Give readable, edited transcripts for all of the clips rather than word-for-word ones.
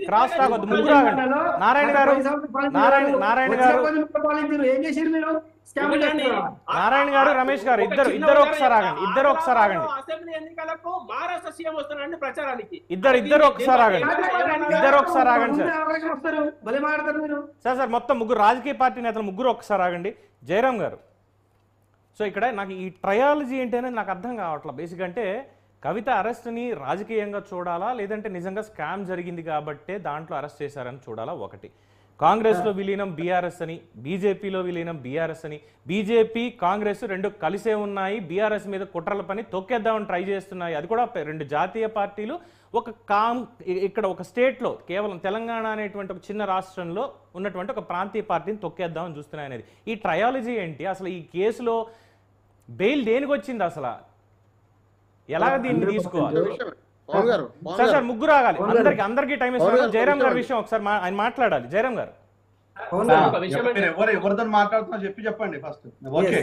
Cross talk వద్దు, ముగ్గురు ఆగండి. నారాయణ గారు నారాయణ గారు నారాయణ గారు రమేష్ గారు ఇద్దరు ఒకసారి ఆగండి. అసెంబ్లీ ఎన్నికలకు మహారాష్ట్ర సీఎం వస్తున్నారండి ప్రచారానికి. ఇద్దరు ఒకసారి ఆగండి సార్. మొత్తం ముగ్గురు రాజకీయ పార్టీ నేతలు ముగ్గురు ఒకసారి ఆగండి. జయరాం గారు, సో ఇక్కడ నాకు ఈ ట్రయాలజీ ఏంటనేది నాకు అర్థం కావట్లేదు. బేసిక్ అంటే కవిత అరెస్ట్ని రాజకీయంగా చూడాలా, లేదంటే నిజంగా స్కామ్ జరిగింది కాబట్టే దాంట్లో అరెస్ట్ చేశారని చూడాలా? ఒకటి, కాంగ్రెస్లో విలీనం బీఆర్ఎస్ అని, బీజేపీలో విలీనం బీఆర్ఎస్ అని, బీజేపీ కాంగ్రెస్ రెండు కలిసే ఉన్నాయి, బీఆర్ఎస్ మీద కుట్రల పని తొక్కేద్దామని ట్రై చేస్తున్నాయి. అది కూడా రెండు జాతీయ పార్టీలు ఇక్కడ ఒక స్టేట్లో, కేవలం తెలంగాణ అనేటువంటి ఒక చిన్న రాష్ట్రంలో ఉన్నటువంటి ఒక ప్రాంతీయ పార్టీని తొక్కేద్దామని చూస్తున్నాయి అనేది. ఈ ట్రయాలజీ ఏంటి అసలు? ఈ కేసులో బెయిల్ దేనికి వచ్చింది అసలు? ఎలాగ దీన్ని తీసుకోవాలి? సార్ ముగ్గురు ఆగాలి, అందరికీ టైం ఇస్తున్నారు. జయరాం గారి విషయం ఒకసారి ఆయన మాట్లాడాలి. జయరాం గారు ఎవరితో మాట్లాడుతున్నా చెప్పండి ఫస్ట్. ఓకే,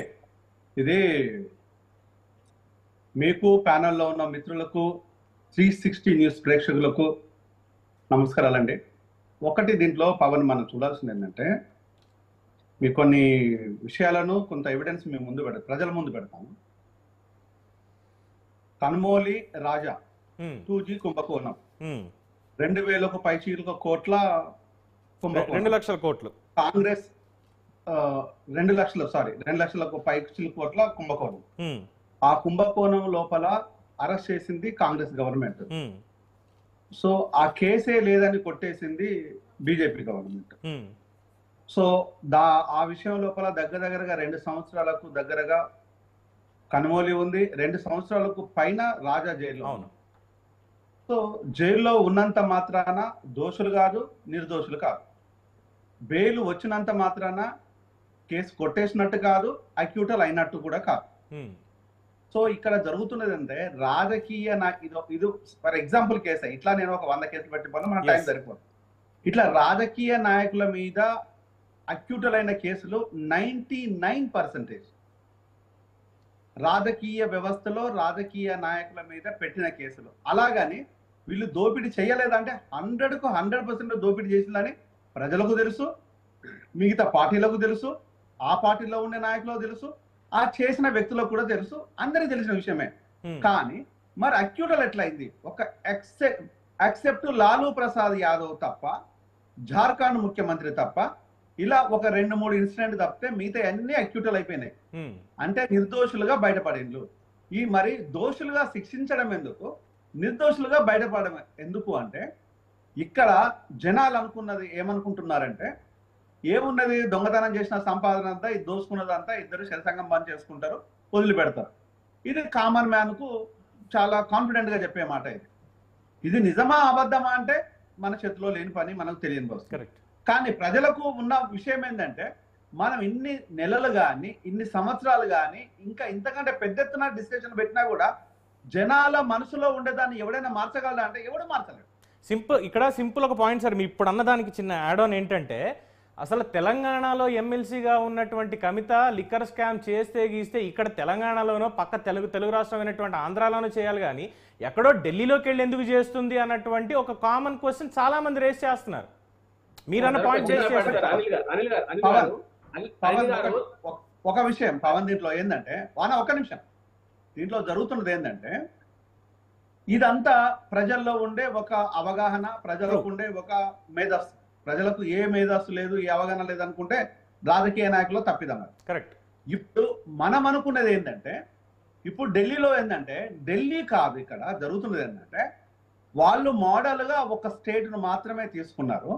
ఇది మీకు ప్యానెల్లో ఉన్న మిత్రులకు 360 న్యూస్ ప్రేక్షకులకు నమస్కారాలండి. ఒకటి, దీంట్లో పవన్ మనం చూడాల్సింది ఏంటంటే, మీ కొన్ని విషయాలను కొంత ఎవిడెన్స్ మేము ప్రజల ముందు పెడతాము. కన్మోలి రాజా 2G కుంభకోణం, 2000 పైచీలకు కోట్ల కుంభకోణం, 2 లక్షల కోట్లు. కాంగ్రెస్ 2 లక్షలకు పైచీల కోట్ల కుంభకోణం. ఆ కుంభకోణం లోపల అరెస్ట్ చేసింది కాంగ్రెస్ గవర్నమెంట్. సో ఆ కేసే లేదని కొట్టేసింది బీజేపీ గవర్నమెంట్. సో ఆ విషయం లోపల దగ్గరగా 2 సంవత్సరాలకు దగ్గరగా కనుమోలి ఉంది, 2 సంవత్సరాలకు పైన రాజా జైల్లో. సో జైల్లో ఉన్నంత మాత్రాన దోషులు కాదు, నిర్దోషులు కాదు. బెయిల్ వచ్చినంత మాత్రాన కేసు కొట్టేసినట్టు కాదు, అక్యూటల్ అయినట్టు కూడా కాదు. సో ఇక్కడ జరుగుతున్నది అంటే రాజకీయ ఇది ఫర్ ఎగ్జాంపుల్ కేసు. ఇట్లా నేను ఒక 100 కేసులు పెట్టుకోవాలి, మన టైం సరిపోదు. ఇట్లా రాజకీయ నాయకుల మీద అక్యూటల్ అయిన కేసులు 99% రాజకీయ వ్యవస్థలో రాజకీయ నాయకుల మీద పెట్టిన కేసులు. అలాగని వీళ్ళు దోపిడీ చేయలేదంటే 100కు 100% దోపిడీ చేసిందని ప్రజలకు తెలుసు, మిగతా పార్టీలకు తెలుసు, ఆ పార్టీలో ఉండే నాయకులకు తెలుసు, ఆ చేసిన వ్యక్తులకు కూడా తెలుసు, అందరికీ తెలిసిన విషయమే. కానీ మరి అక్యూటల్ ఎట్లయింది? ఒక ఎక్సెప్ట్ లాలూ ప్రసాద్ యాదవ్ తప్ప, జార్ఖండ్ ముఖ్యమంత్రి తప్ప, ఇలా ఒక 2-3 ఇన్సిడెంట్ తప్పితే మిగతా అన్ని అక్యూటల్ అయిపోయినాయి. అంటే నిర్దోషులుగా బయటపడిండ్రు. ఈ మరి దోషులుగా శిక్షించడం ఎందుకు, నిర్దోషులుగా బయటపడడం ఎందుకు అంటే, ఇక్కడ జనాలు ఏమనుకుంటున్నారంటే, ఏమున్నది, దొంగతనం చేసిన సంపాదన అంతా, ఇది దోసుకున్నదంతా ఇద్దరు శరసంగం బంద్ చేసుకుంటారు, వదిలిపెడతారు. ఇది కామన్ మ్యాన్ కు చాలా కాన్ఫిడెంట్ గా చెప్పే మాట. ఇది నిజమా అబద్ధమా అంటే మన చేతిలో లేని పని, మనకు తెలియని వస్తుంది. కానీ ప్రజలకు ఉన్న విషయం ఏంటంటే, మనం ఇన్ని నెలలు కానీ ఇన్ని సంవత్సరాలు కానీ ఇంకా ఇంతకంటే పెద్ద ఎత్తున డిస్కషన్ పెట్టినా కూడా జనాల మనసులో ఉండేదాన్ని ఎవడైనా మార్చగలరా అంటే ఎవడు మార్చలేడు. సింపుల్ ఒక పాయింట్ సార్, మీ ఇప్పుడు అన్నదానికి చిన్న యాడ్ ఆన్ ఏంటంటే, అసలు తెలంగాణలో ఎమ్మెల్సీగా ఉన్నటువంటి కవిత లిక్కర్ స్కామ్ చేస్తే గీస్తే ఇక్కడ తెలంగాణలోనో పక్క తెలుగు రాష్ట్రం అయినటువంటి ఆంధ్రాలోనో చేయాలి, కానీ ఎక్కడో ఢిల్లీలోకి వెళ్ళి ఎందుకు చేస్తుంది అన్నటువంటి ఒక కామన్ క్వశ్చన్ చాలా మంది రేస్ చేస్తున్నారు. మీరన్న పాయింట్ ఒక విషయం పవన్, దీంట్లో ఏంటంటే ఒక నిమిషం, దీంట్లో జరుగుతున్నది ఏంటంటే, ఇదంతా ప్రజల్లో ఉండే ఒక అవగాహన, ప్రజలకు ఉండే ఒక మేధస్సు. ప్రజలకు ఏ మేధస్సు లేదు, ఏ అవగాహన లేదు అనుకుంటే రాజకీయ నాయకులు తప్పిదన్నారు. కరెక్ట్. ఇప్పుడు మనం అనుకునేది ఏంటంటే, ఇప్పుడు ఢిల్లీలో ఏంటంటే, ఢిల్లీ కాదు, ఇక్కడ జరుగుతున్నది ఏంటంటే, వాళ్ళు మోడల్గా ఒక స్టేట్ను మాత్రమే తీసుకున్నారు.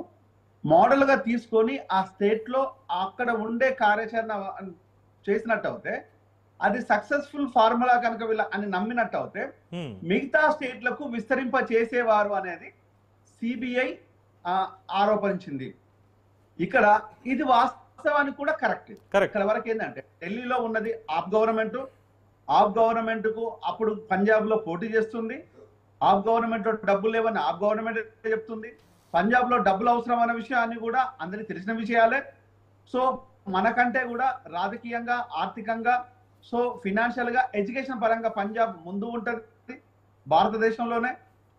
మోడల్గా తీసుకొని ఆ స్టేట్లో అక్కడ ఉండే కార్యాచరణ చేసినట్టు అవుతే, అది సక్సెస్ఫుల్ ఫార్ములా కనుక వీళ్ళ అని నమ్మినట్టు అవుతే మిగతా స్టేట్లకు విస్తరింప చేసేవారు అనేది సిబిఐ ఆరోపించింది. ఇక్కడ ఇది వాస్తవానికి కూడా కరెక్ట్. ఇక్కడ వరకు ఏంటంటే, ఢిల్లీలో ఉన్నది ఆప్ గవర్నమెంట్ కు అప్పుడు పంజాబ్ లో పోటీ చేస్తుంది. ఆప్ గవర్నమెంట్ డబ్బులు లేవని ఆప్ గవర్నమెంట్ చెప్తుంది. పంజాబ్ లో డబ్బులు అవసరం అనే విషయాన్ని కూడా అందరికి తెలిసిన విషయాలే. సో మనకంటే కూడా రాజకీయంగా, ఆర్థికంగా, సో ఫినాన్షియల్ గా, ఎడ్యుకేషన్ పరంగా పంజాబ్ ముందు ఉంటుంది భారతదేశంలోనే.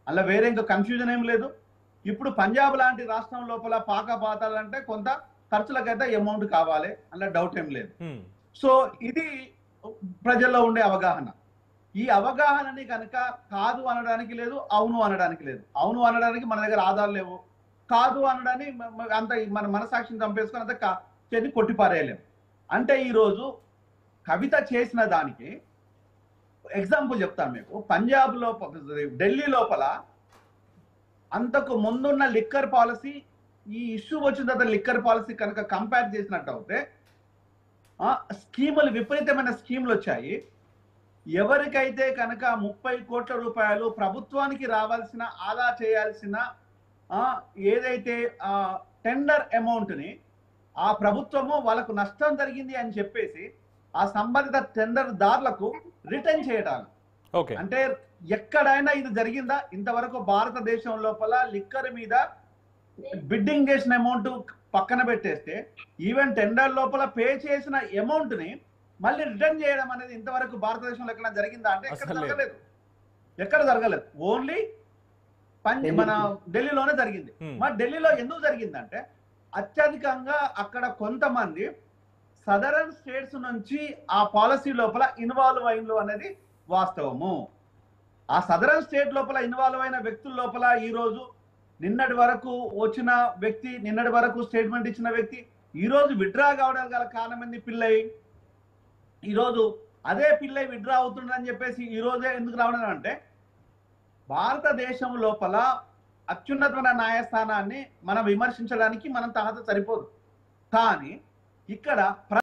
అలా వేరే ఇంకా కన్ఫ్యూజన్ ఏం లేదు. ఇప్పుడు పంజాబ్ లాంటి రాష్ట్రం లోపల పాకాపాతాలంటే కొంత ఖర్చులకైతే అమౌంట్ కావాలి అలా డౌట్ ఏం లేదు. సో ఇది ప్రజల్లో ఉండే అవగాహన. ఈ అవగాహనని కనుక కాదు అనడానికి లేదు, అవును అనడానికి లేదు. అవును అనడానికి మన దగ్గర ఆధారాలు లేవు, కాదు అనడానికి అంత మన మనసాక్షిని చంపేసుకొని అంత చేతి కొట్టిపారేయలేము. అంటే ఈరోజు కవిత చేసిన దానికి ఎగ్జాంపుల్ చెప్తాను మీకు. పంజాబ్ లోపల, ఢిల్లీ లోపల అంతకు ముందున్న లిక్కర్ పాలసీ, ఈ ఇష్యూ వచ్చిన తర్వాత లిక్కర్ పాలసీ కనుక కంపేర్ చేసినట్టు అయితే స్కీములు, విపరీతమైన స్కీములు వచ్చాయి. ఎవరికైతే కనుక 30 కోట్ల రూపాయలు ప్రభుత్వానికి రావాల్సిన, ఆదా చేయాల్సిన ఏదైతే టెండర్ అమౌంట్ని ఆ ప్రభుత్వము వాళ్ళకు నష్టం జరిగింది అని చెప్పేసి ఆ సంబంధిత టెండర్ దారులకు రిటర్న్ చేయటాలు. అంటే ఎక్కడైనా ఇది జరిగిందా ఇంతవరకు? భారతదేశం లోపల లిక్కర్ మీద బిడ్డింగ్ చేసిన అమౌంట్ పక్కన పెట్టేస్తే ఈవెన్ టెండర్ లోపల పే చేసిన అమౌంట్ ని మళ్ళీ రిటర్న్ చేయడం అనేది ఇంతవరకు భారతదేశంలో ఎక్కడ జరిగిందా అంటే ఎక్కడ జరగలేదు. ఓన్లీ మన ఢిల్లీలోనే జరిగింది. మరి ఢిల్లీలో ఎందుకు జరిగిందంటే అత్యధికంగా అక్కడ కొంతమంది సదరన్ స్టేట్స్ నుంచి ఆ పాలసీ లోపల ఇన్వాల్వ్ అయిన అనేది వాస్తవము. ఆ సదరన్ స్టేట్ లోపల ఇన్వాల్వ్ అయిన వ్యక్తుల లోపల ఈ రోజు నిన్నటి వరకు వచ్చిన వ్యక్తి, నిన్నటి వరకు స్టేట్మెంట్ ఇచ్చిన వ్యక్తి ఈ రోజు విత్డ్రా కావడానికి గల కారణం ఏంది? పిల్లై. ఈరోజు అదే పిల్లై విత్డ్రా అవుతుందని చెప్పేసి ఈ రోజే ఎందుకు రావడం అంటే భారతదేశం లోపల అత్యున్నతమైన న్యాయస్థానాన్ని మనం విమర్శించడానికి మనం తహత సరిపోదు. కానీ ఇక్కడ